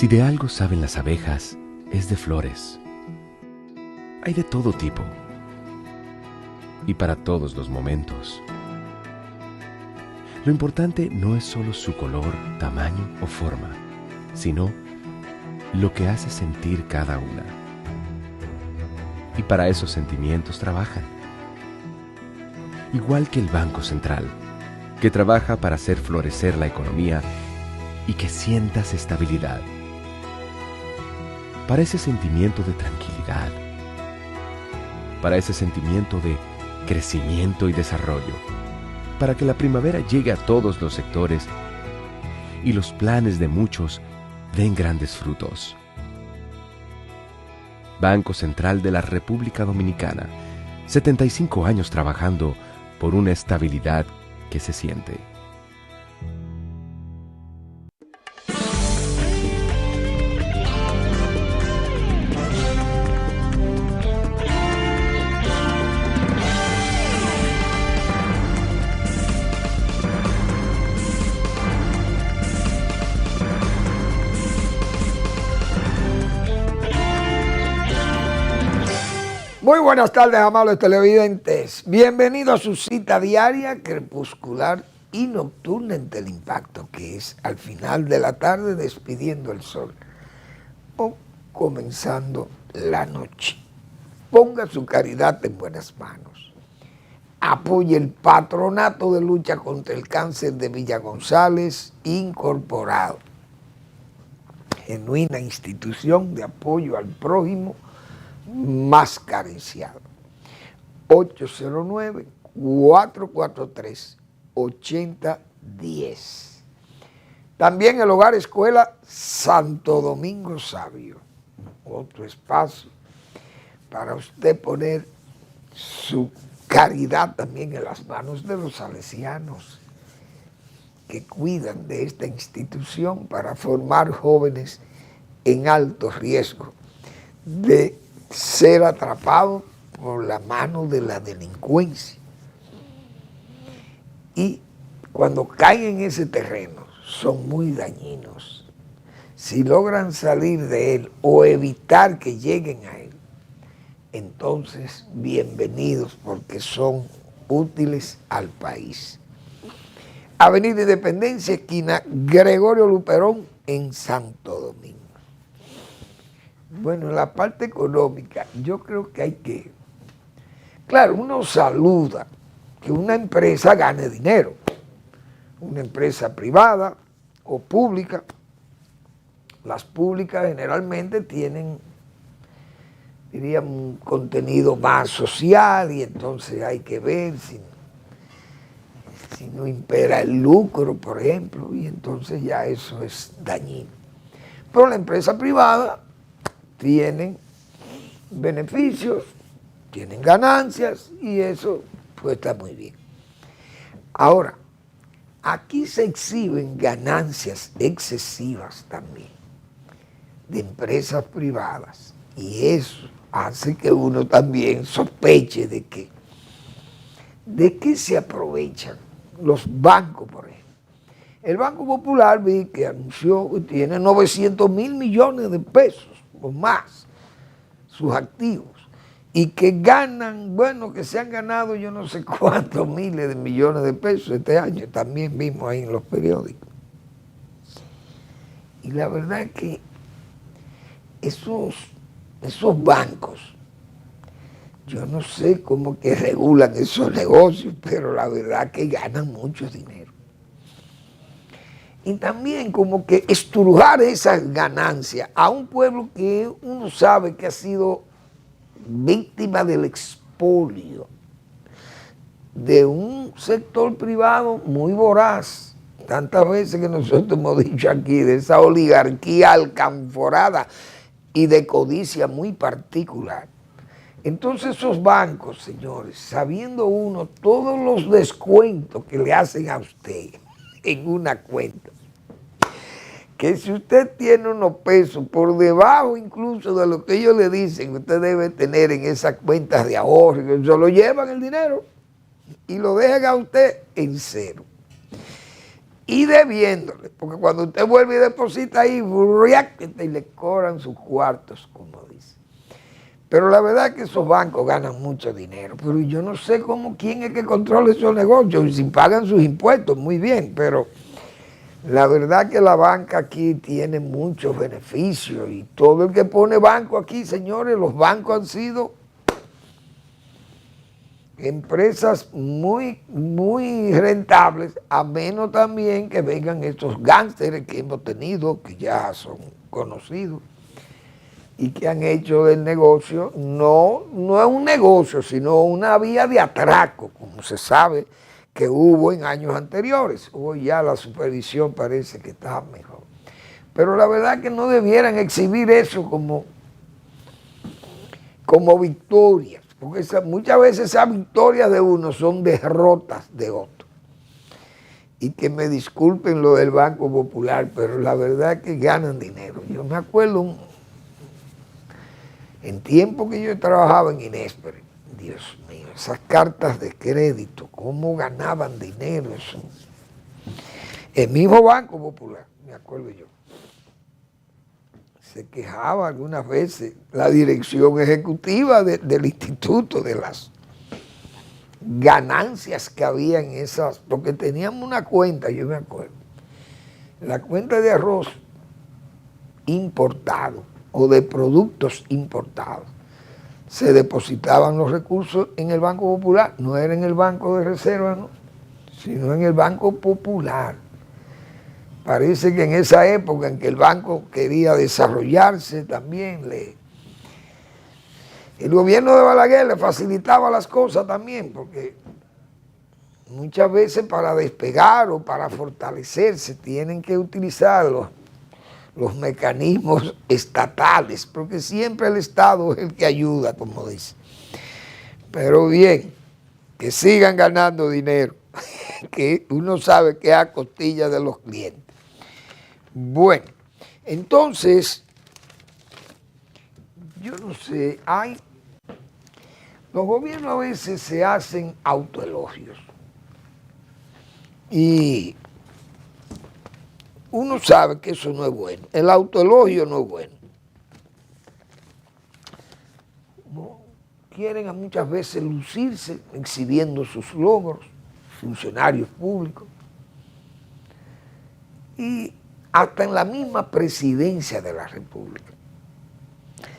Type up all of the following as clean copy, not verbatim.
Si de algo saben las abejas, es de flores. Hay de todo tipo y para todos los momentos. Lo importante no es solo su color, tamaño o forma, sino lo que hace sentir cada una. Y para esos sentimientos trabajan. Igual que el Banco Central, que trabaja para hacer florecer la economía y que sientas estabilidad. Para ese sentimiento de tranquilidad, para ese sentimiento de crecimiento y desarrollo, para que la primavera llegue a todos los sectores y los planes de muchos den grandes frutos. Banco Central de la República Dominicana, 75 años trabajando por una estabilidad que se siente. Muy buenas tardes, amables televidentes. Bienvenidos a su cita diaria, crepuscular y nocturna en Teleimpacto, que es al final de la tarde despidiendo el sol o comenzando la noche. Ponga su caridad en buenas manos. Apoye el Patronato de Lucha contra el Cáncer de Villa González Incorporado, genuina institución de apoyo al prójimo más carenciado. 809-443-8010. También el Hogar Escuela Santo Domingo Sabio, otro espacio para usted poner su caridad también en las manos de los salesianos que cuidan de esta institución para formar jóvenes en alto riesgo de ser atrapado por la mano de la delincuencia. Y cuando caen en ese terreno son muy dañinos. Si logran salir de él o evitar que lleguen a él, entonces bienvenidos porque son útiles al país. Avenida Independencia, esquina Gregorio Luperón en Santo Domingo. Bueno, en la parte económica, yo creo que hay que... Claro, uno saluda que una empresa gane dinero. Una empresa privada o pública. Las públicas generalmente tienen, diríamos, un contenido más social y entonces hay que ver si no impera el lucro, por ejemplo, y entonces ya eso es dañino. Pero la empresa privada tienen beneficios, tienen ganancias y eso pues está muy bien. Ahora, aquí se exhiben ganancias excesivas también de empresas privadas y eso hace que uno también sospeche de qué se aprovechan los bancos, por ejemplo. El Banco Popular vi que anunció que tiene 900 mil millones de pesos o más sus activos y que ganan, bueno, que se han ganado yo no sé cuántos miles de millones de pesos este año, también vimos ahí en los periódicos. Y la verdad es que esos bancos, yo no sé cómo que regulan esos negocios, pero la verdad es que ganan mucho dinero. Y también como que estrujar esas ganancias a un pueblo que uno sabe que ha sido víctima del expolio de un sector privado muy voraz. Tantas veces que nosotros hemos dicho aquí de esa oligarquía alcanforada y de codicia muy particular. Entonces esos bancos, señores, sabiendo uno todos los descuentos que le hacen a usted en una cuenta, que si usted tiene unos pesos por debajo incluso de lo que ellos le dicen que usted debe tener en esas cuentas de ahorro, que se lo llevan el dinero y lo dejan a usted en cero. y debiéndole, porque cuando usted vuelve y deposita ahí, y le cobran sus cuartos, como dice. Pero la verdad es que esos bancos ganan mucho dinero, pero yo no sé quién es que controla esos negocios, y si pagan sus impuestos, muy bien, pero la verdad que la banca aquí tiene muchos beneficios, y todo el que pone banco aquí, señores, los bancos han sido empresas muy, muy rentables, a menos también que vengan estos gángsteres que hemos tenido, que ya son conocidos, y que han hecho del negocio, no es un negocio, sino una vía de atraco, como se sabe que hubo en años anteriores. Hoy ya la supervisión parece que está mejor. Pero la verdad es que no debieran exhibir eso como victoria, porque muchas veces esas victorias de uno son derrotas de otro. Y que me disculpen lo del Banco Popular, pero la verdad es que ganan dinero. Yo me acuerdo en tiempo que yo trabajaba en Inespre, Dios mío, esas cartas de crédito, cómo ganaban dinero eso. El mismo Banco Popular, me acuerdo yo, se quejaba algunas veces la dirección ejecutiva del instituto de las ganancias que había en esas, porque teníamos una cuenta, yo me acuerdo, la cuenta de arroz importado o de productos importados. Se depositaban los recursos en el Banco Popular, no era en el Banco de Reserva, ¿no?, sino en el Banco Popular. Parece que en esa época en que el banco quería desarrollarse también, el gobierno de Balaguer le facilitaba las cosas también, porque muchas veces para despegar o para fortalecerse tienen que utilizar los mecanismos estatales, porque siempre el Estado es el que ayuda, como dice. Pero bien, que sigan ganando dinero, que uno sabe que es a costilla de los clientes. Bueno, entonces, yo no sé, los gobiernos a veces se hacen autoelogios y uno sabe que eso no es bueno, el autoelogio no es bueno. Quieren muchas veces lucirse exhibiendo sus logros, funcionarios públicos, y hasta en la misma presidencia de la República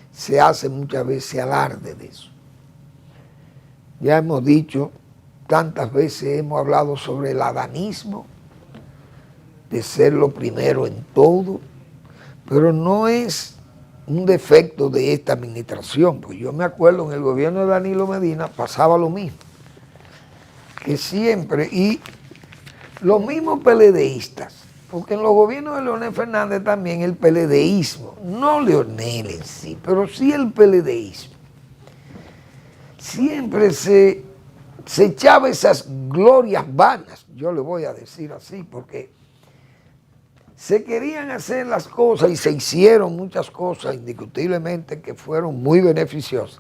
se hace muchas veces alarde de eso. Ya hemos dicho, tantas veces hemos hablado sobre el adanismo, de ser lo primero en todo, pero no es un defecto de esta administración, pues yo me acuerdo en el gobierno de Danilo Medina pasaba lo mismo, que siempre, y los mismos PLDistas, porque en los gobiernos de Leonel Fernández también el PLDismo, no Leonel en sí, pero sí el PLDismo, siempre se echaba esas glorias vanas, yo le voy a decir así, porque se querían hacer las cosas y se hicieron muchas cosas indiscutiblemente que fueron muy beneficiosas,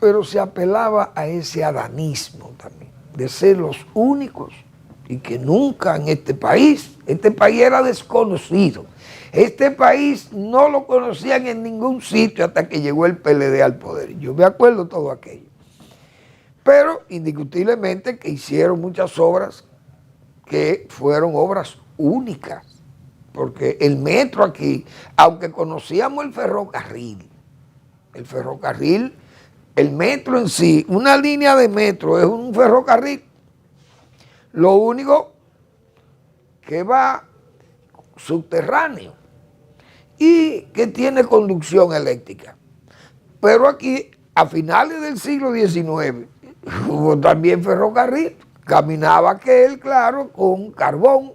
pero se apelaba a ese adanismo también, de ser los únicos y que nunca en este país era desconocido. Este país no lo conocían en ningún sitio hasta que llegó el PLD al poder. Yo me acuerdo todo aquello. Pero indiscutiblemente que hicieron muchas obras que fueron obras únicas. Porque el metro aquí, aunque conocíamos el ferrocarril, el metro en sí, una línea de metro es un ferrocarril. Lo único que va subterráneo y que tiene conducción eléctrica. Pero aquí, a finales del siglo XIX, hubo también ferrocarril. Caminaba aquel, claro, con carbón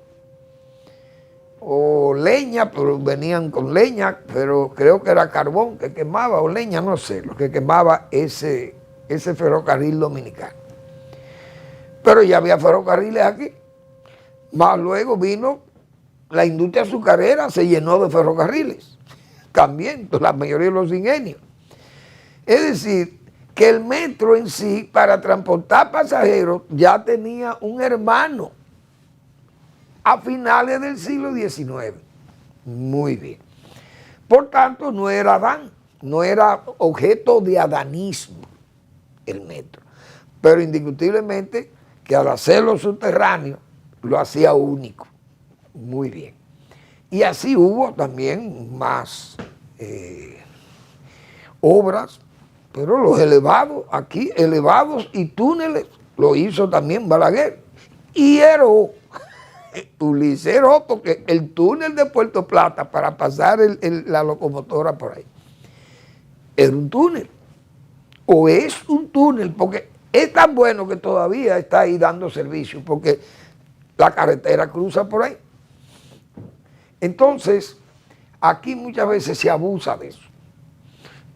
o leña, pero venían con leña, pero creo que era carbón que quemaba, o leña, no sé, lo que quemaba ese ferrocarril dominicano. Pero ya había ferrocarriles aquí. Más luego vino la industria azucarera, se llenó de ferrocarriles. También, la mayoría de los ingenios. Es decir, que el metro en sí, para transportar pasajeros, ya tenía un hermano a finales del siglo XIX. Muy bien. Por tanto, no era Adán, no era objeto de adanismo el metro. Pero indiscutiblemente que al hacerlo subterráneo lo hacía único. Muy bien. Y así hubo también más obras, pero los elevados, aquí elevados y túneles, lo hizo también Balaguer. Y Heró, Ulises Heró, porque el túnel de Puerto Plata para pasar la locomotora por ahí, era un túnel, o es un túnel, porque es tan bueno que todavía está ahí dando servicio, porque la carretera cruza por ahí. Entonces, aquí muchas veces se abusa de eso.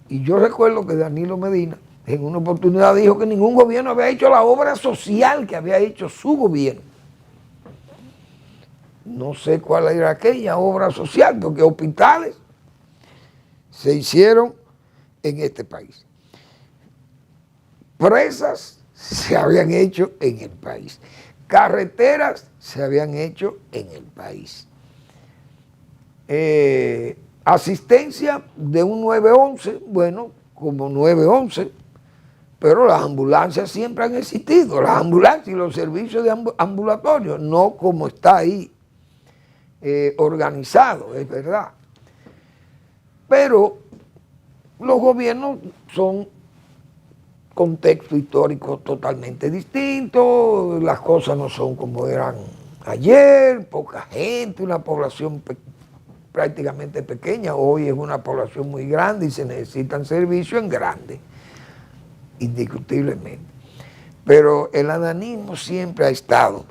Y yo recuerdo que Danilo Medina en una oportunidad dijo que ningún gobierno había hecho la obra social que había hecho su gobierno. No sé cuál era aquella obra social, porque hospitales se hicieron en este país. Presas se habían hecho en el país. Carreteras se habían hecho en el país. Asistencia de un 911, bueno, como 911, pero las ambulancias siempre han existido, las ambulancias y los servicios de ambulatorios, no como está ahí organizado, es verdad. Pero los gobiernos son contexto histórico totalmente distinto, las cosas no son como eran ayer, poca gente, una población prácticamente pequeña, hoy es una población muy grande y se necesitan servicios en grande, indiscutiblemente. Pero el adanismo siempre ha estado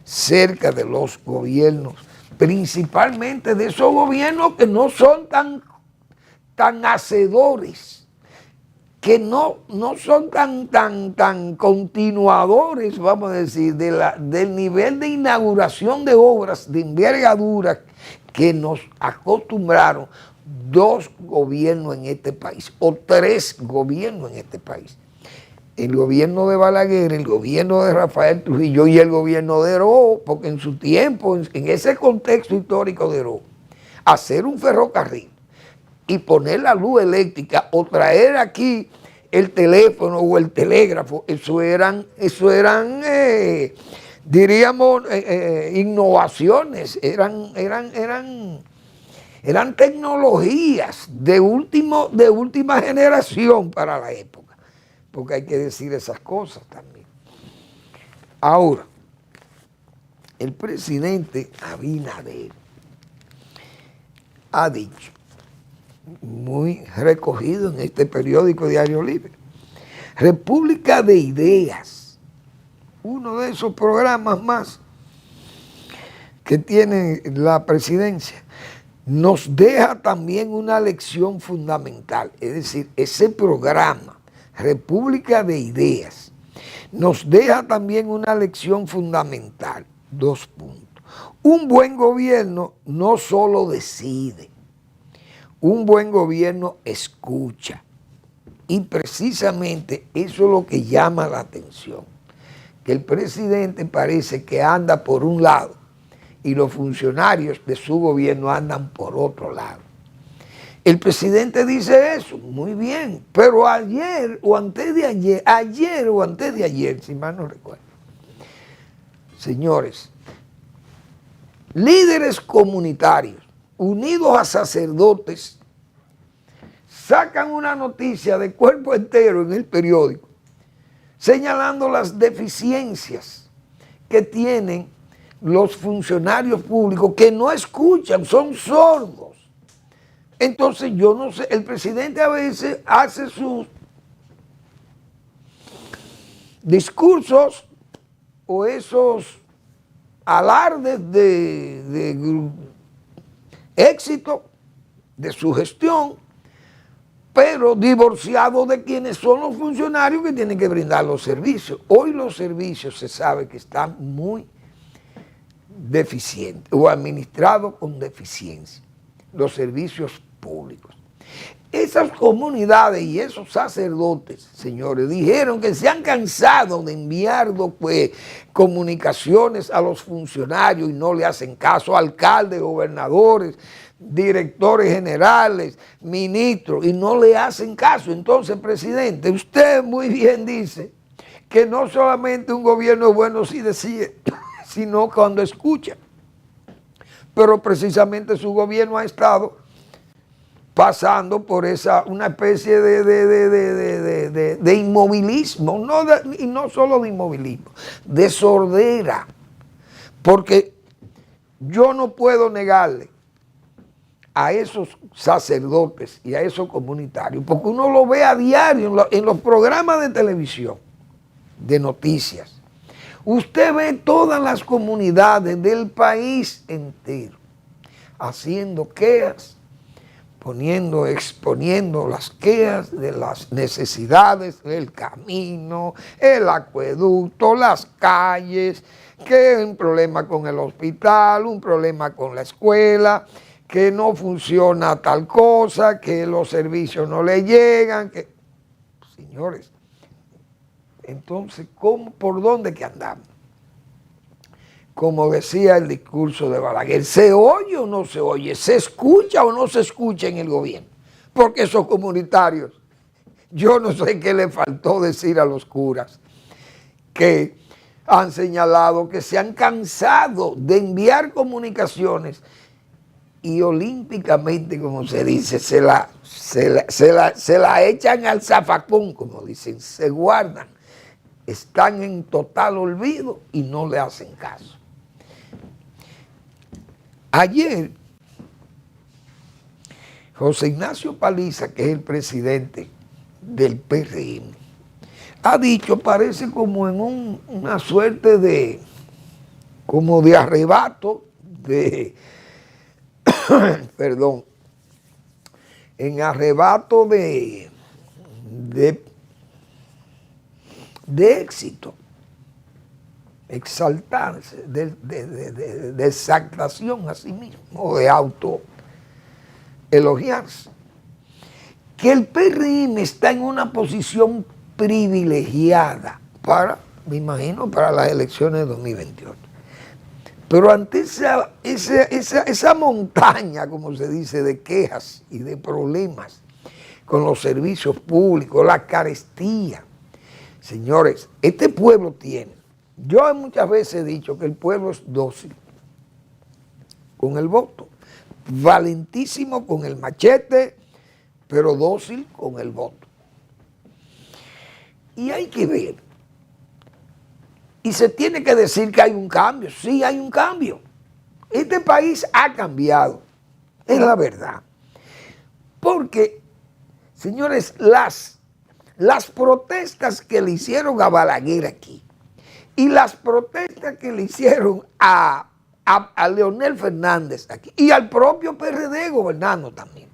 cerca de los gobiernos, principalmente de esos gobiernos que no son tan hacedores, que no son tan continuadores, vamos a decir, del nivel de inauguración de obras de envergadura que nos acostumbraron 2 gobiernos en este país, o 3 gobiernos en este país. El gobierno de Balaguer, el gobierno de Rafael Trujillo y el gobierno de Heró, porque en su tiempo, en ese contexto histórico de Heró, hacer un ferrocarril y poner la luz eléctrica o traer aquí el teléfono o el telégrafo, eso eran diríamos, innovaciones, eran tecnologías de última generación para la época, porque hay que decir esas cosas también. Ahora, el presidente Abinader ha dicho, muy recogido en este periódico Diario Libre, República de Ideas, uno de esos programas más que tiene la presidencia, nos deja también una lección fundamental. Es decir, ese programa, República de Ideas, nos deja también una lección fundamental. 2 puntos. Un buen gobierno no solo decide, un buen gobierno escucha. Y precisamente eso es lo que llama la atención, que el presidente parece que anda por un lado y los funcionarios de su gobierno andan por otro lado. El presidente dice eso, muy bien, pero ayer o antes de ayer, si mal no recuerdo, señores, líderes comunitarios unidos a sacerdotes sacan una noticia de cuerpo entero en el periódico señalando las deficiencias que tienen los funcionarios públicos que no escuchan, son sordos. Entonces yo no sé, el presidente a veces hace sus discursos o esos alardes de éxito de su gestión, pero divorciado de quienes son los funcionarios que tienen que brindar los servicios. Hoy los servicios se sabe que están muy deficientes o administrados con deficiencia, los servicios públicos. Esas comunidades y esos sacerdotes, señores, dijeron que se han cansado de enviar comunicaciones a los funcionarios y no le hacen caso, alcaldes, gobernadores, directores generales, ministros, y no le hacen caso. Entonces, presidente, usted muy bien dice que no solamente un gobierno es bueno si decide, sino cuando escucha. Pero precisamente su gobierno ha estado pasando por una especie de inmovilismo, y no solo de inmovilismo, de sordera, porque yo no puedo negarle a esos sacerdotes y a esos comunitarios, porque uno lo ve a diario en los programas de televisión, de noticias. Usted ve todas las comunidades del país entero haciendo quejas, exponiendo las quejas de las necesidades del camino, el acueducto, las calles, que hay un problema con el hospital, un problema con la escuela, que no funciona tal cosa, que los servicios no le llegan, que... Señores, entonces, ¿por dónde que andamos? Como decía el discurso de Balaguer, ¿se oye o no se oye? ¿Se escucha o no se escucha en el gobierno? Porque esos comunitarios, yo no sé qué le faltó decir a los curas, que han señalado que se han cansado de enviar comunicaciones y olímpicamente, como se dice, se la echan al zafacón, como dicen, se guardan, están en total olvido y no le hacen caso. Ayer, José Ignacio Paliza, que es el presidente del PRM, ha dicho, parece como en una suerte de arrebato, perdón, en arrebato de éxito, exaltarse, de exaltación a sí mismo, de auto elogiarse, que el PRM está en una posición privilegiada me imagino, para las elecciones de 2028. Pero ante esa montaña, como se dice, de quejas y de problemas con los servicios públicos, la carestía, señores, este pueblo tiene, yo muchas veces he dicho que el pueblo es dócil con el voto, valentísimo con el machete, pero dócil con el voto. Y hay que ver, y se tiene que decir que hay un cambio. Sí, hay un cambio. Este país ha cambiado, es la verdad. Porque, señores, las protestas que le hicieron a Balaguer aquí y las protestas que le hicieron a Leonel Fernández aquí y al propio PRD gobernando también.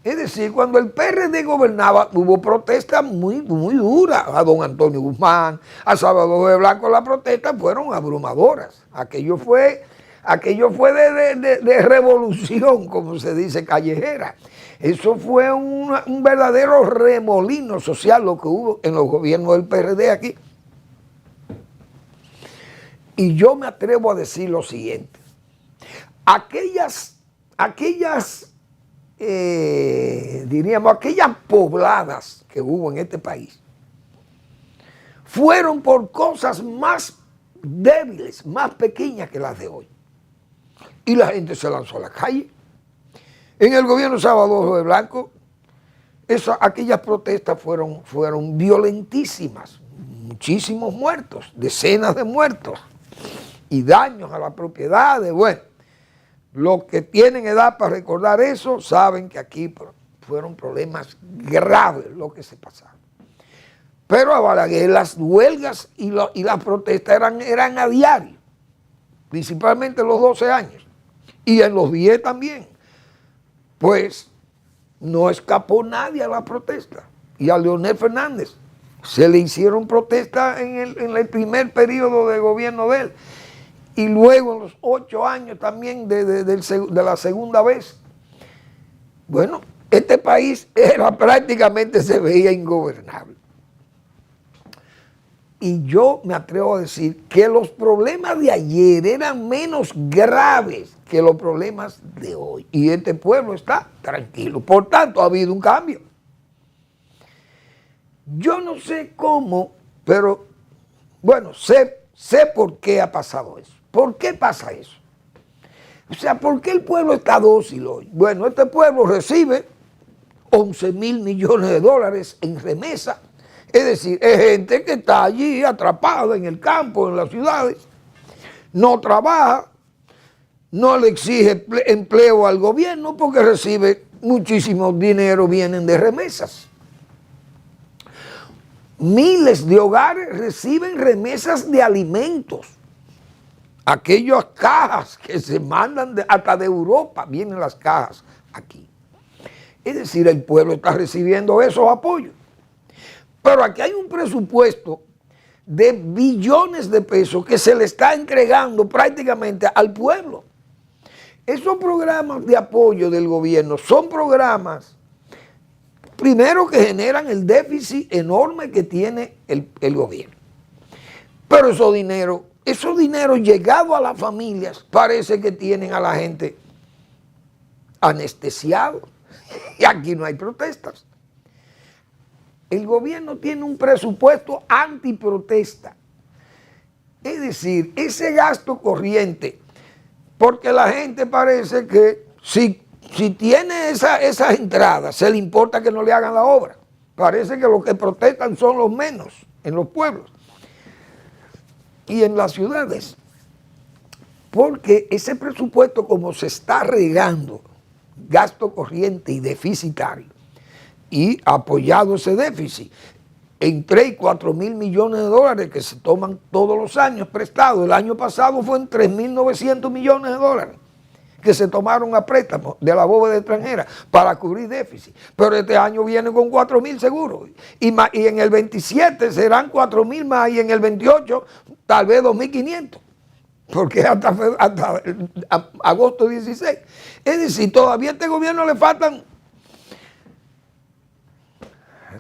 Es decir, cuando el PRD gobernaba, hubo protestas muy duras a don Antonio Guzmán, a Salvador de Blanco. Las protestas fueron abrumadoras. Aquello fue de revolución, como se dice, callejera. Eso fue un verdadero remolino social lo que hubo en los gobiernos del PRD aquí. Y yo me atrevo a decir lo siguiente. Aquellas pobladas que hubo en este país fueron por cosas más débiles, más pequeñas que las de hoy. Y la gente se lanzó a la calle. En el gobierno de Salvador de Blanco, aquellas protestas fueron violentísimas. Muchísimos muertos, decenas de muertos y daños a las propiedades. Bueno, los que tienen edad para recordar eso saben que aquí fueron problemas graves lo que se pasaron. Pero a Balaguer las huelgas y las protestas eran a diario, principalmente en los 12 años y en los 10 también. Pues no escapó nadie a la protesta. Y a Leonel Fernández se le hicieron protestas en el primer periodo de gobierno de él. Y luego en los 8 años también de la segunda vez. Bueno, este país prácticamente se veía ingobernable. Y yo me atrevo a decir que los problemas de ayer eran menos graves que los problemas de hoy. Y este pueblo está tranquilo. Por tanto, ha habido un cambio. Yo no sé cómo, pero bueno, sé por qué ha pasado eso. ¿Por qué pasa eso? O sea, ¿por qué el pueblo está dócil hoy? Bueno, este pueblo recibe 11,000 millones de dólares en remesa. Es decir, es gente que está allí atrapada en el campo, en las ciudades, no trabaja, no le exige empleo al gobierno porque recibe muchísimo dinero, vienen de remesas. Miles de hogares reciben remesas de alimentos. Aquellas cajas que se mandan hasta de Europa, vienen las cajas aquí. Es decir, el pueblo está recibiendo esos apoyos. Pero aquí hay un presupuesto de billones de pesos que se le está entregando prácticamente al pueblo. Esos programas de apoyo del gobierno son programas, primero, que generan el déficit enorme que tiene el gobierno. Pero esos dineros llegados a las familias parece que tienen a la gente anestesiado. Y aquí no hay protestas. El gobierno tiene un presupuesto antiprotesta. Es decir, ese gasto corriente, porque la gente parece que si tiene esas entradas, se le importa que no le hagan la obra. Parece que los que protestan son los menos en los pueblos y en las ciudades. Porque ese presupuesto, como se está regando, gasto corriente y deficitario, y apoyado ese déficit en 3 y 4 mil millones de dólares que se toman todos los años prestados. El año pasado fue en 3.900 millones de dólares que se tomaron a préstamo de la bóveda extranjera para cubrir déficit. Pero este año viene con 4.000 seguros. Y en el 27 serán 4.000 más y en el 28 tal vez 2.500. Porque hasta agosto 16. Es decir, todavía a este gobierno le faltan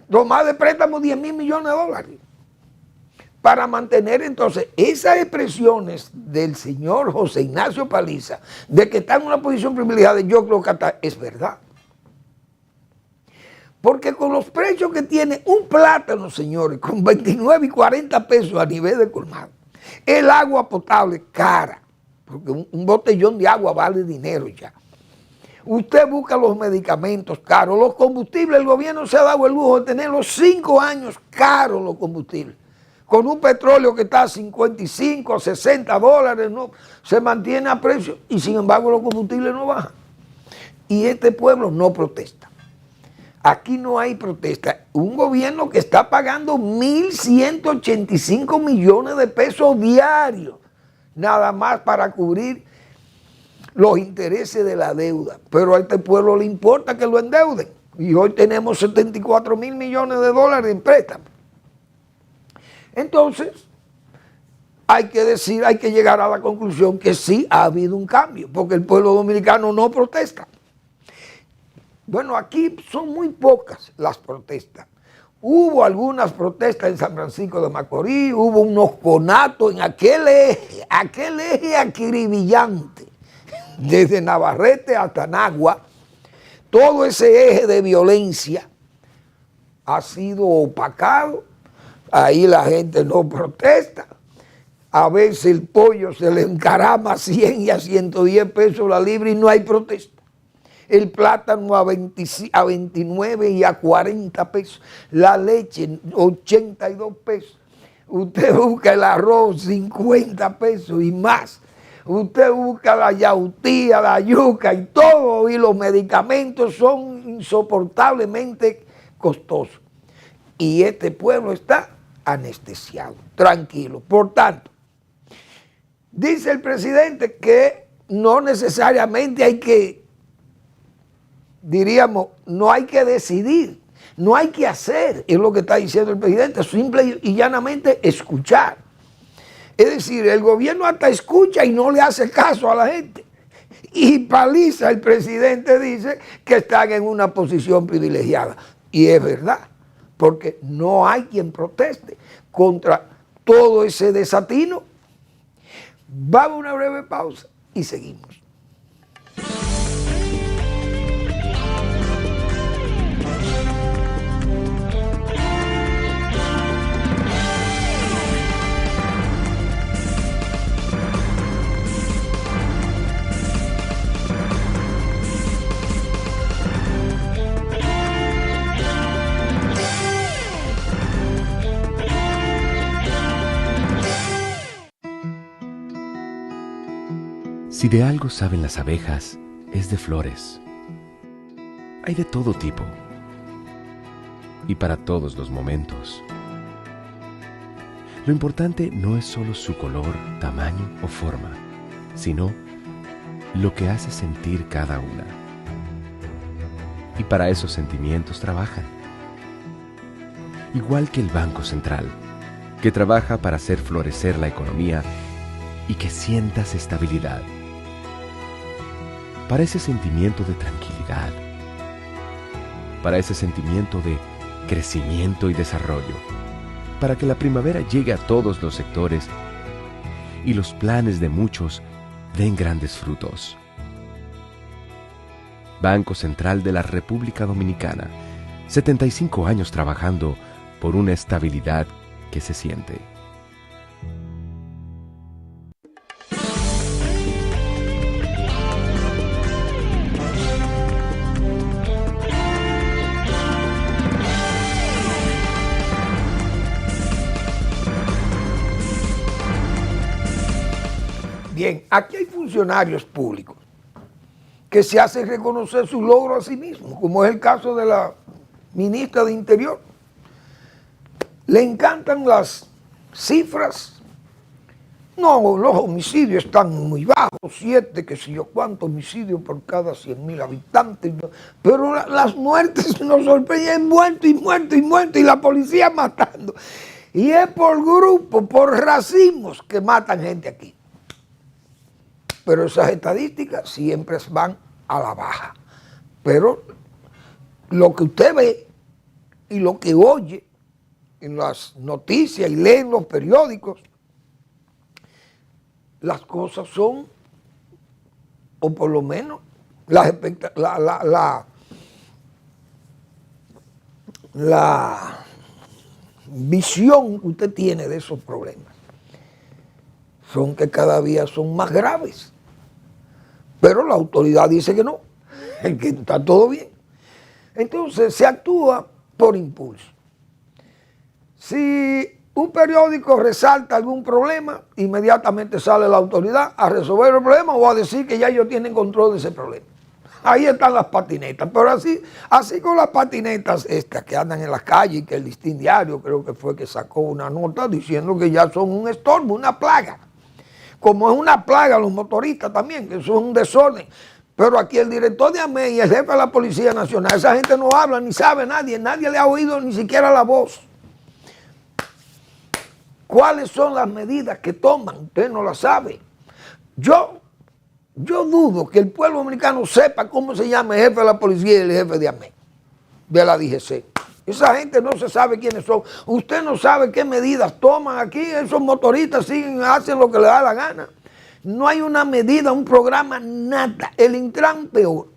tomar de préstamo 10.000 millones de dólares para mantener entonces esas expresiones del señor José Ignacio Paliza de que está en una posición privilegiada. Yo creo que hasta es verdad. Porque con los precios que tiene un plátano, señores, con 29 y 40 pesos a nivel de colmado, el agua potable cara, porque un botellón de agua vale dinero ya. Usted busca los medicamentos caros, los combustibles, el gobierno se ha dado el lujo de tener los 5 años caros los combustibles. Con un petróleo que está a 55, a 60 dólares, no, se mantiene a precio y sin embargo los combustibles no bajan. Y este pueblo no protesta. Aquí no hay protesta. Un gobierno que está pagando 1.185 millones de pesos diarios, nada más para cubrir los intereses de la deuda, pero a este pueblo le importa que lo endeuden y hoy tenemos 74.000 millones de dólares en préstamos. Entonces, hay que llegar a la conclusión que sí ha habido un cambio, porque el pueblo dominicano no protesta. Bueno, aquí son muy pocas las protestas. Hubo algunas protestas en San Francisco de Macorís, hubo unos conatos en aquel eje acribillante, desde Navarrete hasta Nagua. Todo ese eje de violencia ha sido opacado. Ahí la gente no protesta. A veces el pollo se le encarama a 100 y a 110 pesos la libra y no hay protesta. El plátano a 29 y a 40 pesos. La leche 82 pesos. Usted busca el arroz 50 pesos y más. Usted busca la yautía, la yuca y todo, y los medicamentos son insoportablemente costosos. Y este pueblo está anestesiado, tranquilo. Por tanto, dice el presidente que no necesariamente hay que, diríamos, no hay que decidir, no hay que hacer, es lo que está diciendo el presidente, simple y llanamente escuchar. Es decir, el gobierno hasta escucha y no le hace caso a la gente. Y Paliza, el presidente, dice que están en una posición privilegiada. Y es verdad, porque no hay quien proteste contra todo ese desatino. Vamos a una breve pausa y seguimos. Si de algo saben las abejas, es de flores. Hay de todo tipo y para todos los momentos. Lo importante no es solo su color, tamaño o forma, sino lo que hace sentir cada una. Y para esos sentimientos trabajan. Igual que el Banco Central, que trabaja para hacer florecer la economía y que sientas estabilidad. Para ese sentimiento de tranquilidad, para ese sentimiento de crecimiento y desarrollo, para que la primavera llegue a todos los sectores y los planes de muchos den grandes frutos. Banco Central de la República Dominicana, 75 años trabajando por una estabilidad que se siente. Bien, aquí hay funcionarios públicos que se hacen reconocer sus logros a sí mismos, como es el caso de la ministra de Interior. Le encantan las cifras. No, los homicidios están muy bajos, 7, qué sé yo cuántos homicidios por cada 100.000 habitantes. Pero las muertes nos sorprenden, muerto y muerto y muerto, y la policía matando. Y es por grupo, por racimos que matan gente aquí. Pero esas estadísticas siempre van a la baja. Pero lo que usted ve y lo que oye en las noticias y lee en los periódicos, las cosas son, o por lo menos la visión que usted tiene de esos problemas son que cada día son más graves. Pero la autoridad dice que no, que está todo bien. Entonces se actúa por impulso. Si un periódico resalta algún problema, inmediatamente sale la autoridad a resolver el problema o a decir que ya ellos tienen control de ese problema. Ahí están las patinetas, pero así con las patinetas estas que andan en las calles, que el Listín Diario creo que fue que sacó una nota diciendo que ya son un estorbo, una plaga. Como es una plaga los motoristas también, que eso es un desorden. Pero aquí el director de AMEI y el jefe de la Policía Nacional, esa gente no habla ni sabe nadie le ha oído ni siquiera la voz. ¿Cuáles son las medidas que toman? Usted no las sabe. Yo dudo que el pueblo dominicano sepa cómo se llama el jefe de la policía y el jefe de AMEI, de la DGC. Esa gente no se sabe quiénes son. Usted no sabe qué medidas toman aquí. Esos motoristas hacen lo que les da la gana. No hay una medida, un programa, nada. El Intran peor.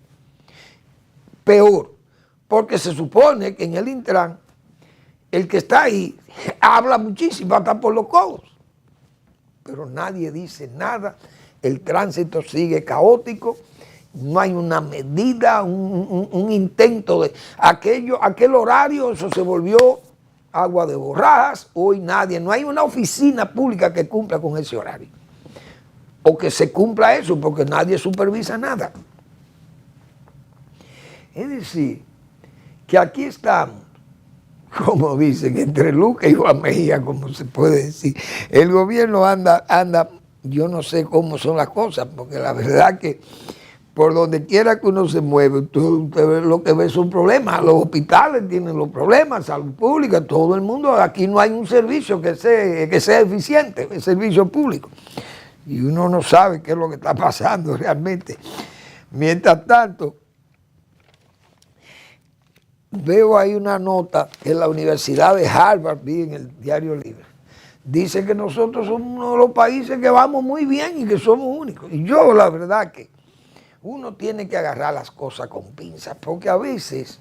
Peor. Porque se supone que en el Intran, el que está ahí habla muchísimo, hasta por los codos. Pero nadie dice nada. El tránsito sigue caótico. No hay una medida, un intento de aquel horario, eso se volvió agua de borrajas. Hoy no hay una oficina pública que cumpla con ese horario. O que se cumpla eso, porque nadie supervisa nada. Es decir, que aquí estamos, como dicen, entre Luca y Juan Mejía, como se puede decir. El gobierno anda, yo no sé cómo son las cosas, porque la verdad que por donde quiera que uno se mueve, usted lo que ve son problemas. Los hospitales tienen los problemas, salud pública, todo el mundo. Aquí no hay un servicio que sea eficiente, el servicio público. y uno no sabe qué es lo que está pasando realmente. Mientras tanto, veo ahí una nota en la Universidad de Harvard, vi en el Diario Libre, dice que nosotros somos uno de los países que vamos muy bien y que somos únicos. Y yo, la verdad que uno tiene que agarrar las cosas con pinzas, porque a veces,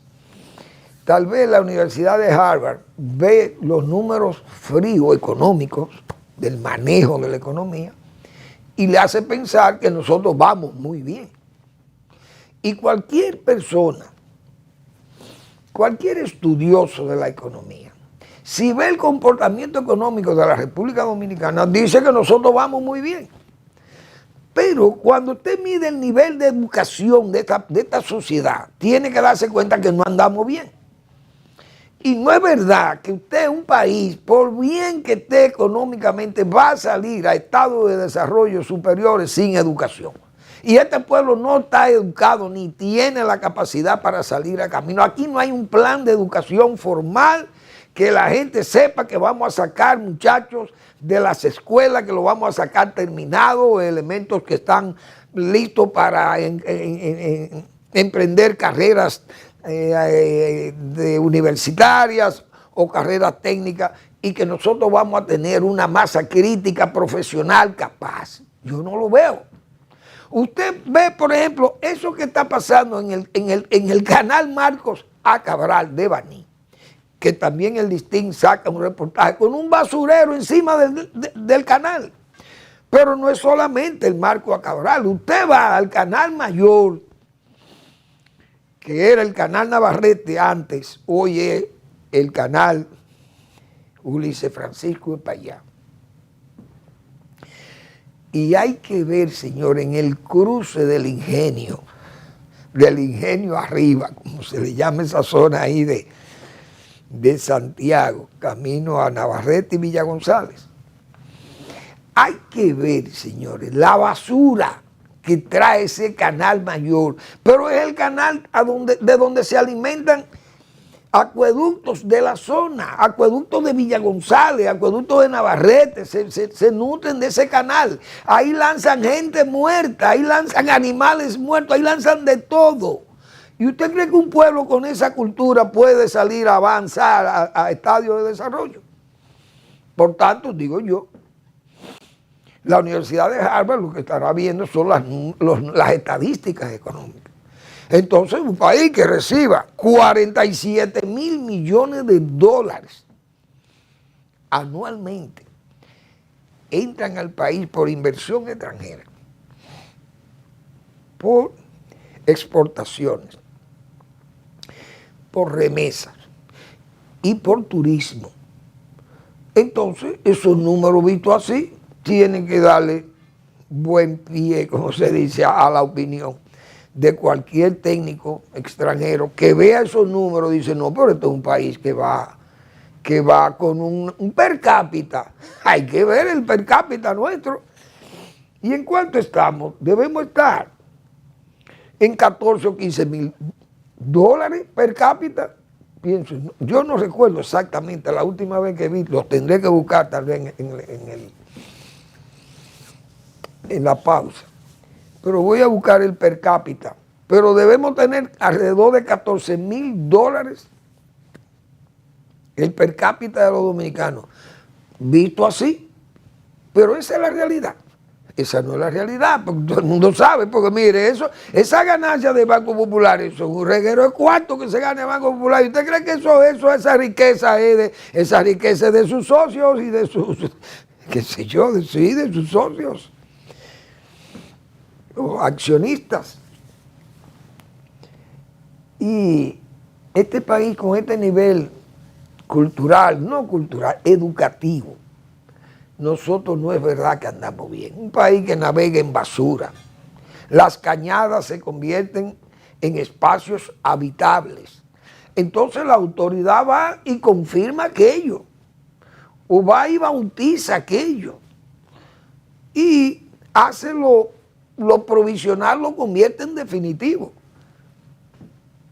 tal vez la Universidad de Harvard ve los números fríos económicos del manejo de la economía y le hace pensar que nosotros vamos muy bien. Y cualquier persona, cualquier estudioso de la economía, si ve el comportamiento económico de la República Dominicana, dice que nosotros vamos muy bien. Pero cuando usted mide el nivel de educación de esta sociedad, tiene que darse cuenta que no andamos bien. Y no es verdad que usted, un país, por bien que esté económicamente, va a salir a estados de desarrollo superiores sin educación. Y este pueblo no está educado ni tiene la capacidad para salir a camino. Aquí no hay un plan de educación formal que la gente sepa que vamos a sacar muchachos de las escuelas, que lo vamos a sacar terminados, elementos que están listos para emprender carreras de universitarias o carreras técnicas, y que nosotros vamos a tener una masa crítica profesional capaz. Yo no lo veo. Usted ve, por ejemplo, eso que está pasando en el canal Marcos A. Cabral de Baní, que también el Listín saca un reportaje con un basurero encima del canal. Pero no es solamente el Marcos A. Cabral. Usted va al canal mayor, que era el canal Navarrete antes, hoy es el canal Ulises Francisco Espaillá. Y hay que ver, señor, en el cruce del ingenio arriba, como se le llama esa zona ahí de Santiago, camino a Navarrete y Villa González. Hay que ver, señores, la basura que trae ese canal mayor, pero es el canal de donde se alimentan acueductos de la zona, acueductos de Villa González, acueductos de Navarrete, se nutren de ese canal. Ahí lanzan gente muerta, ahí lanzan animales muertos, ahí lanzan de todo. ¿Y usted cree que un pueblo con esa cultura puede salir a avanzar a estadios de desarrollo? Por tanto, digo yo, la Universidad de Harvard lo que estará viendo son las estadísticas económicas. Entonces, un país que reciba 47 mil millones de dólares anualmente entran al país por inversión extranjera, por exportaciones, por remesas y por turismo. Entonces, esos números vistos así tienen que darle buen pie, como se dice, a la opinión de cualquier técnico extranjero que vea esos números y dice, no, pero este es un país que va con un per cápita. Hay que ver el per cápita nuestro. ¿Y en cuánto estamos? Debemos estar en 14 o 15 mil dólares per cápita. Pienso, yo no recuerdo exactamente la última vez que vi, los tendré que buscar tal vez en la pausa. Pero voy a buscar el per cápita. Pero debemos tener alrededor de 14 mil dólares el per cápita de los dominicanos. Visto así, pero esa es la realidad. Esa no es la realidad, porque todo el mundo sabe, porque mire, esa ganancia de Banco Popular, eso es un reguero de cuarto que se gana el Banco Popular. ¿Y usted cree que esa riqueza es de sus socios y de sus, qué sé yo, de sus socios o accionistas? Y este país con este nivel cultural, no cultural, educativo, nosotros no es verdad que andamos bien. Un país que navega en basura. Las cañadas se convierten en espacios habitables. Entonces la autoridad va y confirma aquello, o va y bautiza aquello, y hace lo provisional, lo convierte en definitivo.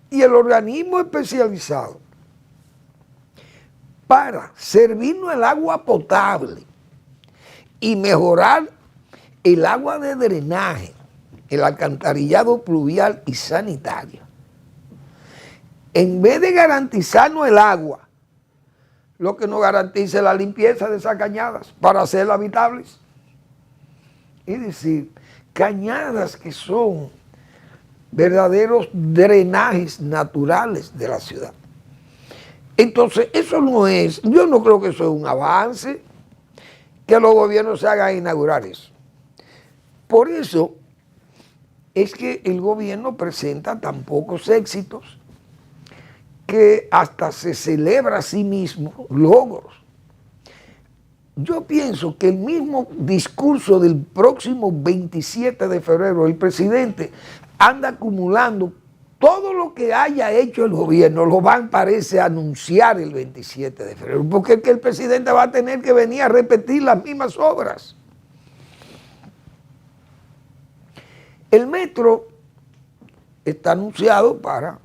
Y el organismo especializado para servirnos el agua potable y mejorar el agua de drenaje, el alcantarillado pluvial y sanitario, en vez de garantizarnos el agua, lo que nos garantiza es la limpieza de esas cañadas para hacerlas habitables. Es decir, cañadas que son verdaderos drenajes naturales de la ciudad. Entonces, eso no es, yo no creo que eso es un avance, que los gobiernos se hagan inaugurar eso. Por eso es que el gobierno presenta tan pocos éxitos que hasta se celebra a sí mismo logros. Yo pienso que el mismo discurso del próximo 27 de febrero, el presidente anda acumulando todo lo que haya hecho el gobierno, lo van, parece, a anunciar el 27 de febrero, porque es que el presidente va a tener que venir a repetir las mismas obras. El metro está anunciado para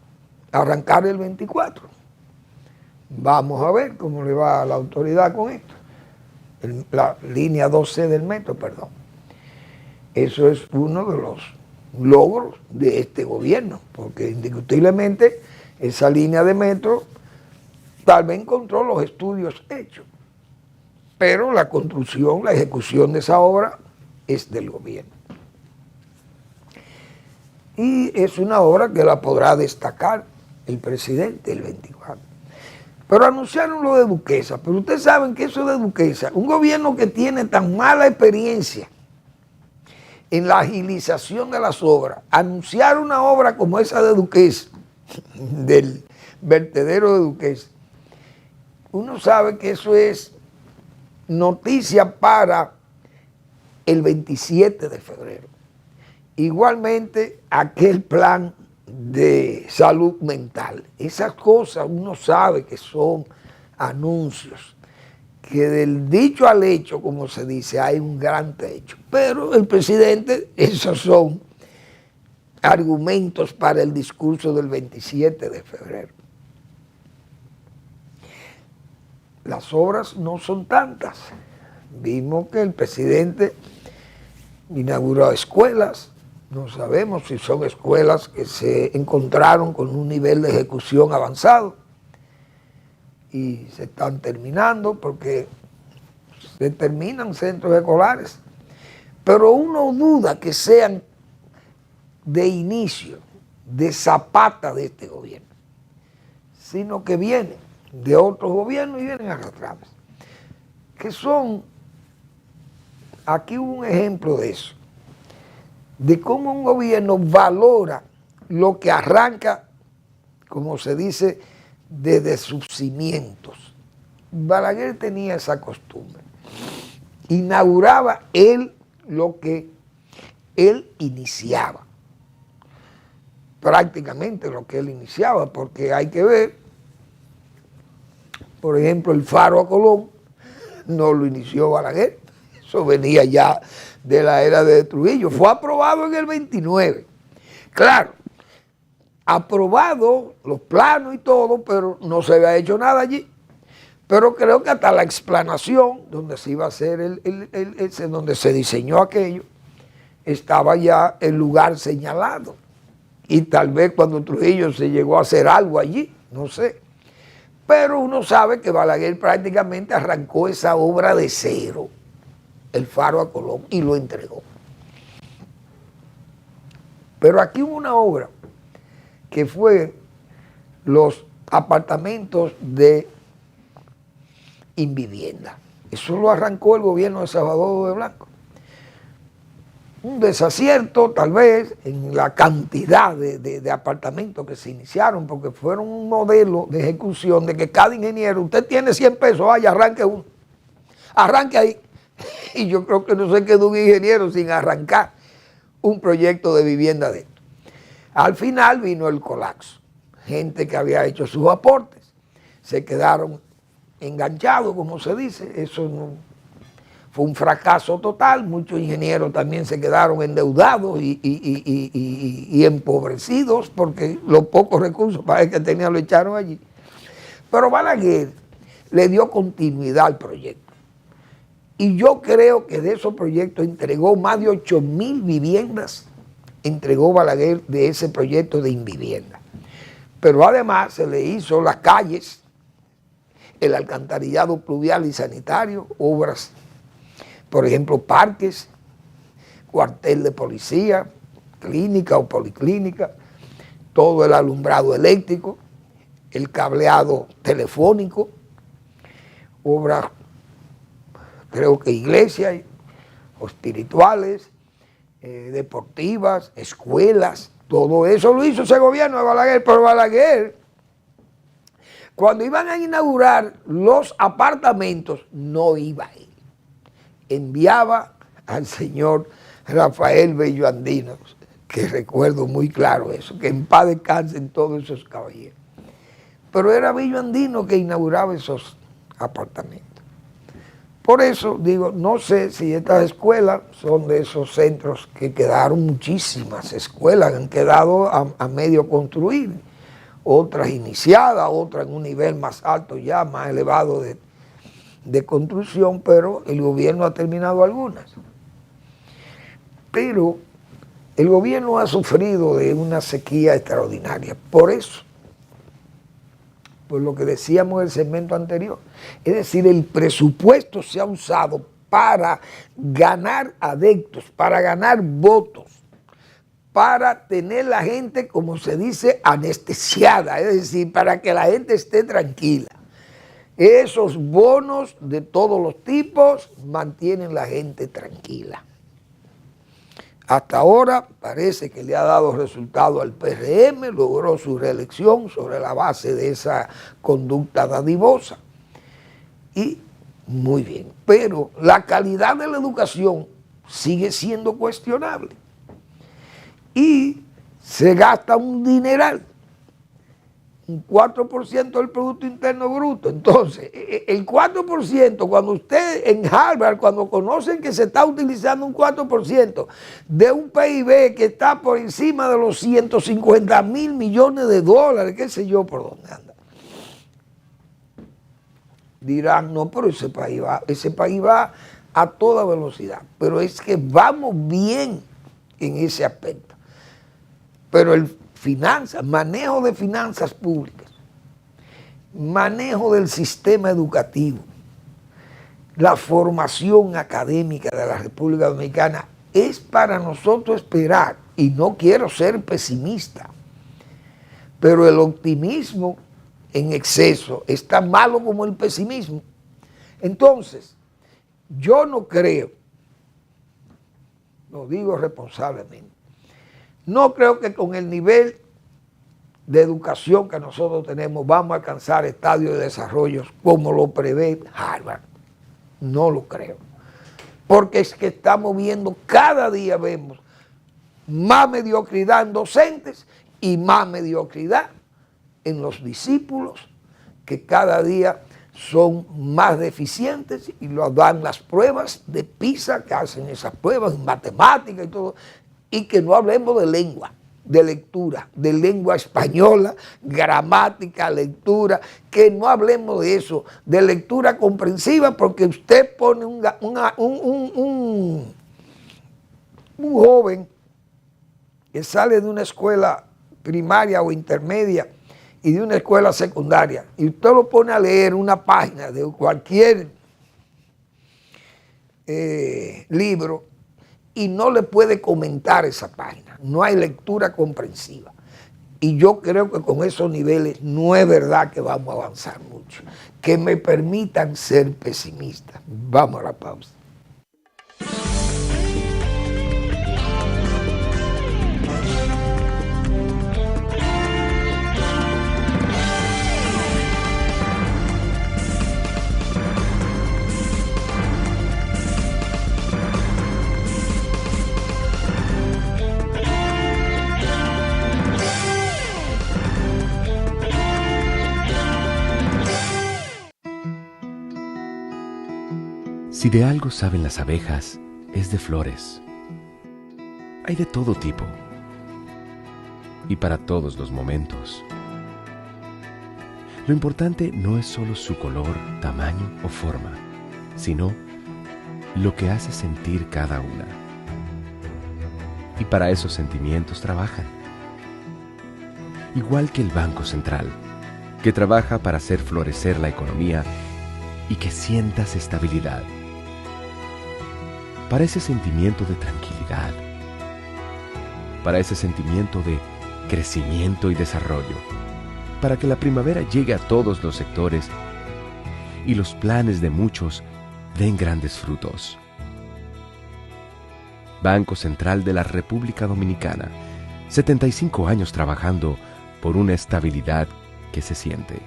arrancar el 24. Vamos a ver cómo le va a la autoridad con esto. La línea 12 del metro, perdón. Eso es uno de los logros de este gobierno, porque indiscutiblemente esa línea de metro tal vez encontró los estudios hechos, pero la construcción, la ejecución de esa obra es del gobierno. Y es una obra que la podrá destacar el presidente el 24. Pero anunciaron lo de Duquesa, pero ustedes saben que eso de Duquesa, un gobierno que tiene tan mala experiencia en la agilización de las obras, anunciar una obra como esa de Duquesa, del vertedero de Duquesa, uno sabe que eso es noticia para el 27 de febrero. Igualmente, aquel plan de salud mental. Esas cosas uno sabe que son anuncios, que del dicho al hecho, como se dice, hay un gran trecho. Pero el presidente, esos son argumentos para el discurso del 27 de febrero. Las obras no son tantas. Vimos que el presidente inauguró escuelas. No sabemos si son escuelas que se encontraron con un nivel de ejecución avanzado y se están terminando porque se terminan centros escolares. Pero uno duda que sean de inicio, de zapata de este gobierno, sino que vienen de otros gobiernos y vienen arrastrados. Que son, aquí hubo un ejemplo de eso, de cómo un gobierno valora lo que arranca, como se dice, desde sus cimientos. Balaguer tenía esa costumbre. Inauguraba él lo que él iniciaba. Prácticamente lo que él iniciaba, porque hay que ver, por ejemplo, el Faro a Colón no lo inició Balaguer. Eso venía ya de la era de Trujillo. Fue aprobado en el 29. Claro, aprobado los planos y todo, pero no se había hecho nada allí. Pero creo que hasta la explanación, donde se iba a hacer donde se diseñó aquello, estaba ya el lugar señalado. Y tal vez cuando Trujillo se llegó a hacer algo allí, no sé. Pero uno sabe que Balaguer prácticamente arrancó esa obra de cero, el Faro a Colón, y lo entregó. Pero aquí hubo una obra que fue los apartamentos de Invivienda. Eso lo arrancó el gobierno de Salvador de Blanco. Un desacierto tal vez en la cantidad de apartamentos que se iniciaron, porque fueron un modelo de ejecución de que cada ingeniero, usted tiene 100 pesos, vaya, arranque uno. Arranque ahí. Y yo creo que no se quedó un ingeniero sin arrancar un proyecto de vivienda de esto. Al final vino el colapso. Gente que había hecho sus aportes se quedaron enganchados, como se dice. Eso no, fue un fracaso total. Muchos ingenieros también se quedaron endeudados y empobrecidos porque los pocos recursos para que tenían lo echaron allí. Pero Balaguer le dio continuidad al proyecto. Y yo creo que de esos proyectos entregó más de 8.000 viviendas, entregó Balaguer de ese proyecto de Invivienda. Pero además se le hizo las calles, el alcantarillado pluvial y sanitario, obras, por ejemplo, parques, cuartel de policía, clínica o policlínica, todo el alumbrado eléctrico, el cableado telefónico, obras, creo que iglesias o espirituales, deportivas, escuelas, todo eso lo hizo ese gobierno de Balaguer. Pero Balaguer, cuando iban a inaugurar los apartamentos, no iba él. Enviaba al señor Rafael Bello Andino, que recuerdo muy claro eso, que en paz descansen todos esos caballeros. Pero era Bello Andino que inauguraba esos apartamentos. Por eso digo, no sé si estas escuelas son de esos centros que quedaron, muchísimas escuelas han quedado a medio construir, otras iniciadas, otras en un nivel más alto ya, más elevado de construcción, pero el gobierno ha terminado algunas. Pero el gobierno ha sufrido de una sequía extraordinaria, por eso, por lo que decíamos en el segmento anterior. Es decir, el presupuesto se ha usado para ganar adeptos, para ganar votos, para tener la gente, como se dice, anestesiada, es decir, para que la gente esté tranquila. Esos bonos de todos los tipos mantienen la gente tranquila. Hasta ahora parece que le ha dado resultado al PRM, logró su reelección sobre la base de esa conducta dadivosa. Y muy bien, pero la calidad de la educación sigue siendo cuestionable. Y se gasta un dineral, un 4% del Producto Interno Bruto. Entonces, el 4%, cuando usted en Harvard, cuando conocen que se está utilizando un 4% de un PIB que está por encima de los 150.000 millones de dólares, qué sé yo por dónde anda, dirán, no, pero ese país va a toda velocidad. Pero es que vamos bien en ese aspecto. Pero el manejo de finanzas públicas, manejo del sistema educativo, la formación académica de la República Dominicana es para nosotros esperar, y no quiero ser pesimista, pero el optimismo en exceso es tan malo como el pesimismo. Entonces, yo no creo, lo digo responsablemente, no creo que con el nivel de educación que nosotros tenemos vamos a alcanzar estadios de desarrollo como lo prevé Harvard. No lo creo. Porque es que estamos viendo, cada día vemos más mediocridad en docentes y más mediocridad en los discípulos, que cada día son más deficientes, y lo dan las pruebas de PISA, que hacen esas pruebas en matemática y todo. Y que no hablemos de lengua, de lectura, de lengua española, gramática, lectura, que no hablemos de eso, de lectura comprensiva, porque usted pone un joven que sale de una escuela primaria o intermedia y de una escuela secundaria, y usted lo pone a leer una página de cualquier libro, y no le puede comentar esa página. No hay lectura comprensiva. Y yo creo que con esos niveles no es verdad que vamos a avanzar mucho. Que me permitan ser pesimista. Vamos a la pausa. Si de algo saben las abejas, es de flores. Hay de todo tipo y para todos los momentos. Lo importante no es solo su color, tamaño o forma, sino lo que hace sentir cada una. Y para esos sentimientos trabajan. Igual que el Banco Central, que trabaja para hacer florecer la economía y que sientas estabilidad. Para ese sentimiento de tranquilidad. Para ese sentimiento de crecimiento y desarrollo. Para que la primavera llegue a todos los sectores y los planes de muchos den grandes frutos. Banco Central de la República Dominicana, 75 años trabajando por una estabilidad que se siente.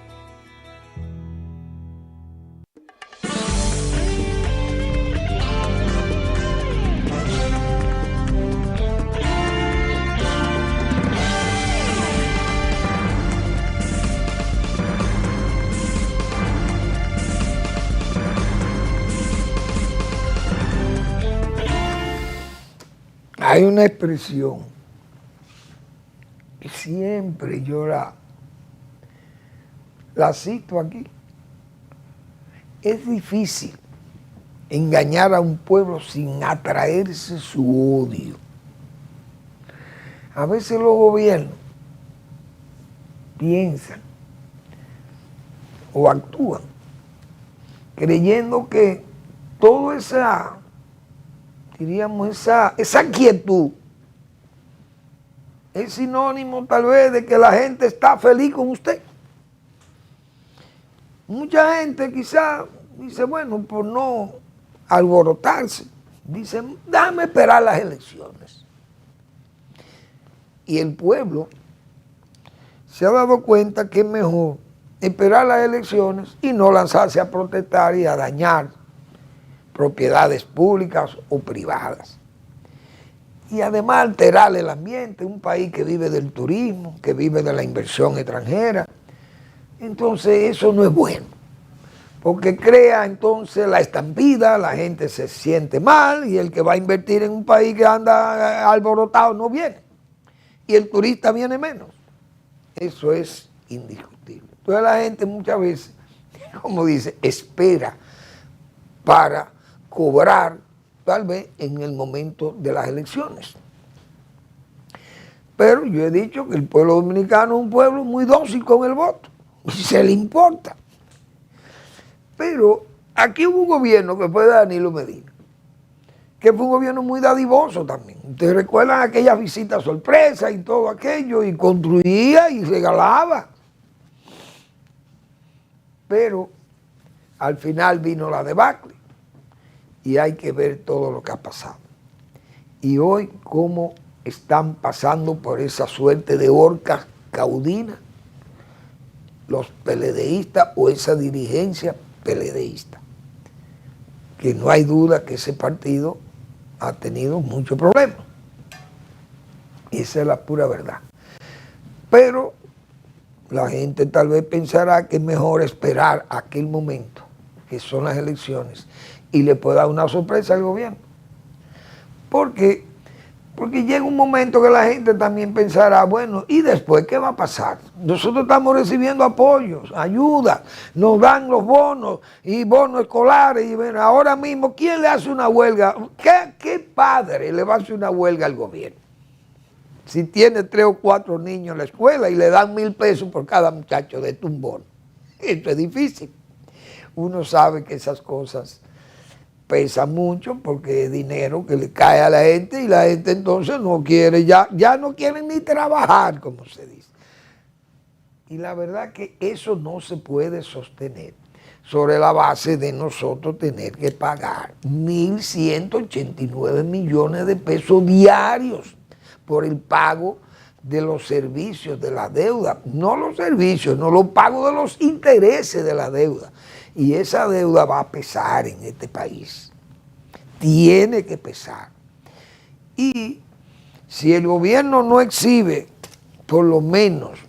Hay una expresión que siempre yo la cito aquí. Es difícil engañar a un pueblo sin atraerse su odio. A veces los gobiernos piensan o actúan creyendo que toda esa quietud es sinónimo tal vez de que la gente está feliz con usted. Mucha gente quizá dice, bueno, por no alborotarse, dice, déjame esperar las elecciones. Y el pueblo se ha dado cuenta que es mejor esperar las elecciones y no lanzarse a protestar y a dañar propiedades públicas o privadas. Y además alterar el ambiente, un país que vive del turismo, que vive de la inversión extranjera. Entonces eso no es bueno, porque crea entonces la estampida, la gente se siente mal y el que va a invertir en un país que anda alborotado no viene. Y el turista viene menos. Eso es indiscutible. Entonces la gente muchas veces, como dice, espera para cobrar tal vez en el momento de las elecciones. Pero yo he dicho que el pueblo dominicano es un pueblo muy dócil con el voto y se le importa. Pero aquí hubo un gobierno que fue de Danilo Medina, que fue un gobierno muy dadivoso también. Ustedes recuerdan aquellas visitas sorpresas y todo aquello, y construía y regalaba. Pero al final vino la debacle. Y hay que ver todo lo que ha pasado. Y hoy cómo están pasando por esa suerte de horcas caudinas los PLDistas o esa dirigencia PLDista. Que no hay duda que ese partido ha tenido muchos problemas. Esa es la pura verdad. Pero la gente tal vez pensará que es mejor esperar aquel momento, que son las elecciones, y le puede dar una sorpresa al gobierno. Porque llega un momento que la gente también pensará, bueno, ¿y después qué va a pasar? Nosotros estamos recibiendo apoyos, ayuda, nos dan los bonos y bonos escolares, y bueno, ahora mismo, ¿quién le hace una huelga? ¿Qué padre le va a hacer una huelga al gobierno? Si tiene 3 o 4 niños en la escuela y le dan 1,000 pesos por cada muchacho de un bono. Esto es difícil. Uno sabe que esas cosas pesa mucho porque es dinero que le cae a la gente y la gente entonces no quiere, ya no quiere ni trabajar, como se dice. Y la verdad que eso no se puede sostener sobre la base de nosotros tener que pagar 1.189 millones de pesos diarios por el pago de los servicios de la deuda, no los servicios, no los pagos de los intereses de la deuda. Y esa deuda va a pesar en este país. Tiene que pesar. Y si el gobierno no exhibe, por lo menos,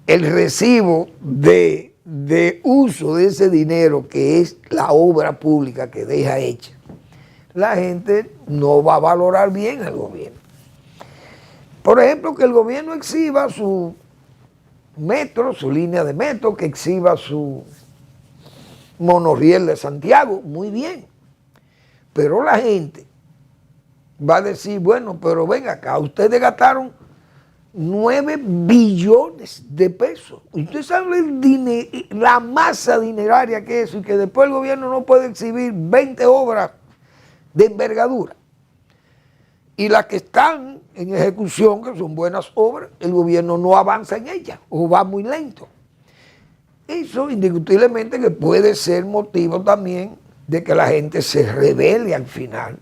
el recibo de uso de ese dinero, que es la obra pública que deja hecha, la gente no va a valorar bien al gobierno. Por ejemplo, que el gobierno exhiba su metro, su línea de metro, que exhiba su monorriel de Santiago, muy bien. Pero la gente va a decir, bueno, pero ven acá, ustedes gastaron 9 billones de pesos. Usted sabe la masa dineraria que es eso, y que después el gobierno no puede exhibir 20 obras de envergadura. Y las que están en ejecución, que son buenas obras, el gobierno no avanza en ellas o va muy lento. Eso indiscutiblemente que puede ser motivo también de que la gente se rebele al final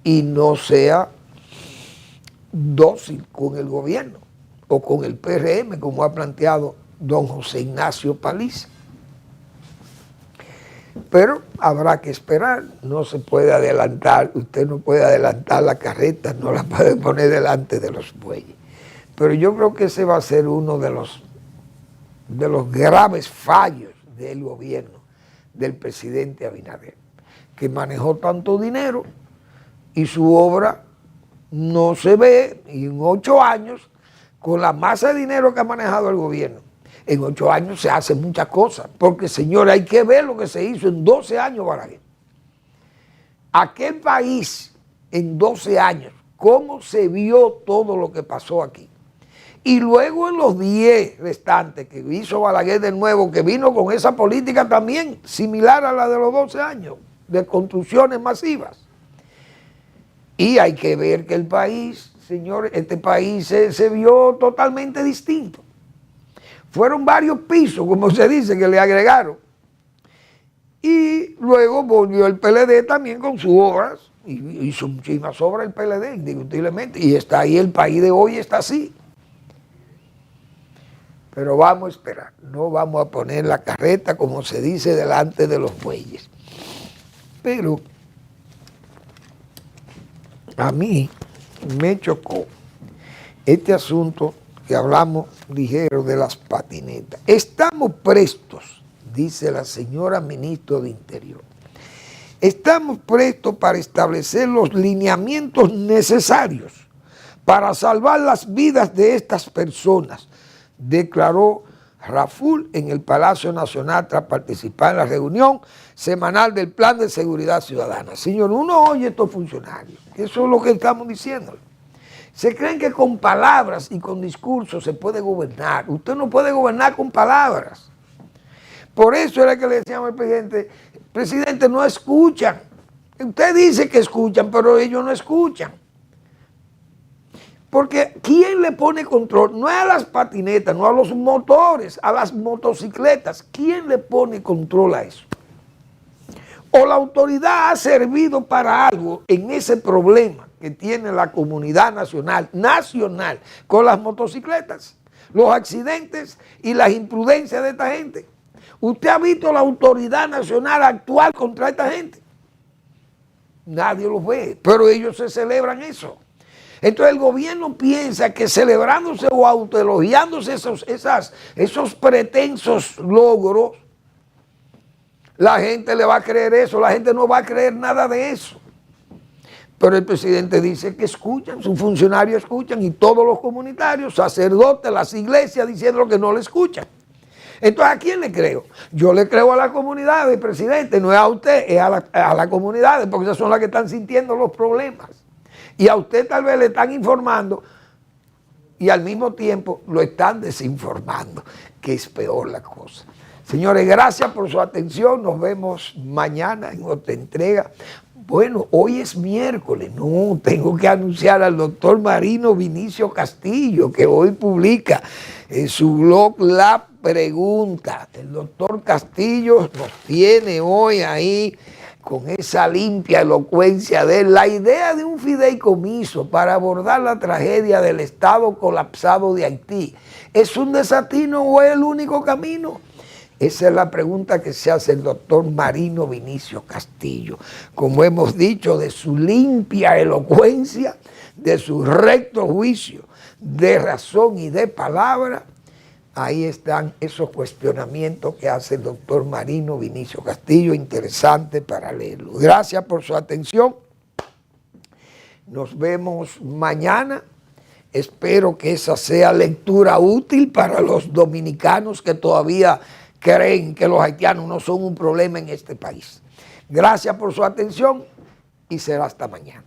y no sea dócil con el gobierno o con el PRM, como ha planteado don José Ignacio Paliza. Pero habrá que esperar, no se puede adelantar, usted no puede adelantar la carreta, no la puede poner delante de los bueyes. Pero yo creo que ese va a ser uno de los graves fallos del gobierno del presidente Abinader, que manejó tanto dinero y su obra no se ve, y en 8 años, con la masa de dinero que ha manejado el gobierno, en 8 años se hacen muchas cosas, porque señores, hay que ver lo que se hizo en 12 años, Balaguer. Aquel país, en 12 años, cómo se vio todo lo que pasó aquí. Y luego en los 10 restantes que hizo Balaguer de nuevo, que vino con esa política también similar a la de los 12 años, de construcciones masivas. Y hay que ver que el país, señores, este país se vio totalmente distinto. Fueron varios pisos, como se dice, que le agregaron. Y luego volvió el PLD también con sus obras, y hizo muchísimas obras el PLD, indiscutiblemente, y está ahí, el país de hoy está así. Pero vamos a esperar, no vamos a poner la carreta, como se dice, delante de los bueyes. Pero a mí me chocó este asunto que hablamos ligero de las patinetas. Estamos prestos, dice la señora ministra de Interior, estamos prestos para establecer los lineamientos necesarios para salvar las vidas de estas personas, declaró Raful en el Palacio Nacional tras participar en la reunión semanal del Plan de Seguridad Ciudadana. Señor, uno oye a estos funcionarios, eso es lo que estamos diciendo. Se creen que con palabras y con discursos se puede gobernar. Usted no puede gobernar con palabras. Por eso era que le decíamos al presidente, no escuchan. Usted dice que escuchan, pero ellos no escuchan. Porque ¿quién le pone control? No es a las patinetas, no a los motores, a las motocicletas. ¿Quién le pone control a eso? O la autoridad ha servido para algo en ese problema que tiene la comunidad nacional con las motocicletas, los accidentes y las imprudencias de esta gente. ¿Usted ha visto la autoridad nacional actuar contra esta gente? Nadie lo ve, pero ellos se celebran eso. Entonces el gobierno piensa que celebrándose o autoelogiándose esos pretensos logros, la gente le va a creer eso, la gente no va a creer nada de eso. Pero el presidente dice que escuchan, sus funcionarios escuchan, y todos los comunitarios, sacerdotes, las iglesias diciendo que no le escuchan. Entonces, ¿a quién le creo? Yo le creo a la comunidad, el presidente, no es a usted, es a la comunidad, porque esas son las que están sintiendo los problemas. Y a usted tal vez le están informando y al mismo tiempo lo están desinformando, que es peor la cosa. Señores, gracias por su atención. Nos vemos mañana en otra entrega. Bueno, hoy es miércoles. No, tengo que anunciar al doctor Marino Vinicio Castillo, que hoy publica en su blog La Pregunta. El doctor Castillo nos tiene hoy ahí con esa limpia elocuencia de él, la idea de un fideicomiso para abordar la tragedia del Estado colapsado de Haití. ¿Es un desatino o es el único camino? Esa es la pregunta que se hace el doctor Marino Vinicio Castillo. Como hemos dicho, de su limpia elocuencia, de su recto juicio, de razón y de palabra, ahí están esos cuestionamientos que hace el doctor Marino Vinicio Castillo, interesante para leerlo. Gracias por su atención. Nos vemos mañana. Espero que esa sea lectura útil para los dominicanos que todavía creen que los haitianos no son un problema en este país. Gracias por su atención y será hasta mañana.